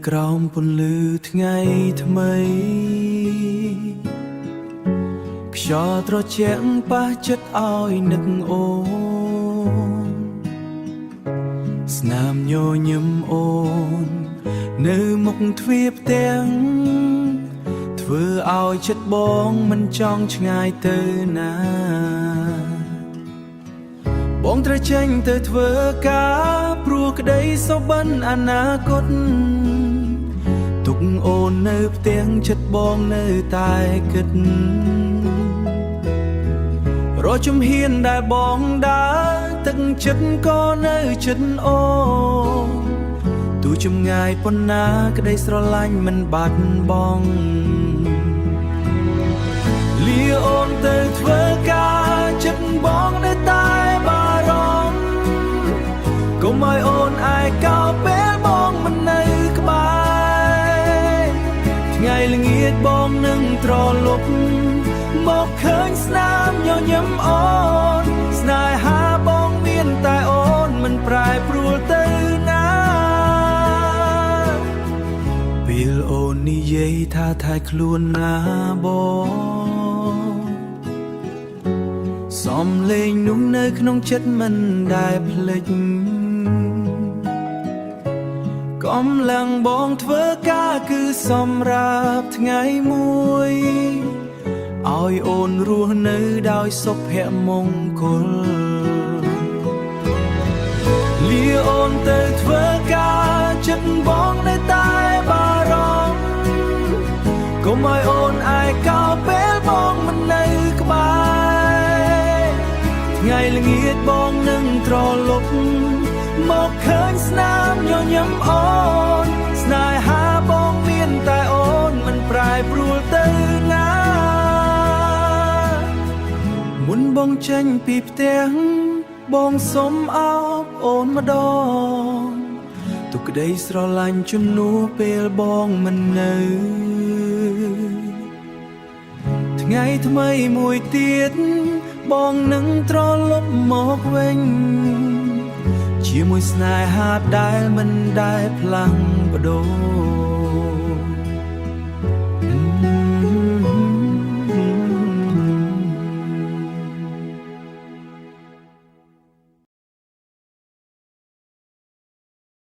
ក្រោមពន្លឺថ្ងៃថ្មីខ្យល់ត្រជាក់ប៉ះចិត្តឲ្យនឹកអូនស្នាមញញឹមអូននៅមុខទ្វារផ្ទាំងធ្វើឲ្យចិត្តបងមិនចង់ឆ្ងាយទៅណាបងត្រូវចេញទៅធ្វើការព្រោះក្តីសុបិនអនាគតទុកអូននៅផ្ទាំងចិត្តបងនៅតែគិតរកជំហានដែលបងដើរទឹកចិត្តក៏នៅចិត្តអូនទូចម្ងាយប៉ុណ្ណាក្តីស្រឡាញ់មិនបាត់បង់លាអូនទៅធ្វើការចិត្តបងនៅតែបារម្ភកុំឲ្យអូនអាយកោពេលបងមិននៅក្បែរថ្ងៃល្ងាចបងនឹងត្រឡប់មកឃើញស្នាមញញឹមអូនស្នេហាបងមានតែអូនមិនប្រែប្រួលទៅណាពេលអូននិយាយថាថែខ្លួនណាបងសំលេងនោះនៅក្នុងចិត្តមិនដែលភ្លេចកំឡុងបងធ្វើការគឺសម្រាប់ថ្ងៃមួយឲ្យអូនរស់នៅដោយសុភមង្គលលាអូនទៅធ្វើការចិត្តបងនៅតែបារម្ភកុំឲ្យអូនអាយកោពេលបងមិននៅក្បែរថ្ងៃល្ងាចបងនឹងត្រឡប់មកឃើញស្នាមញញឹមអូនស្នេហាបងមានតែអូនមិនប្រែប្រួលទៅណាមុនបងចេញពីផ្ទះបងសុំអោបអូនម្ដងទុកក្តីស្រឡាញ់ជំនួសពេលបងមិននៅថ្ងៃថ្មីមួយទៀតបងនឹងត្រឡប់មកវិញជាមួយស្នេហាដែលមិនដែលផ្លាស់ប្ដូរ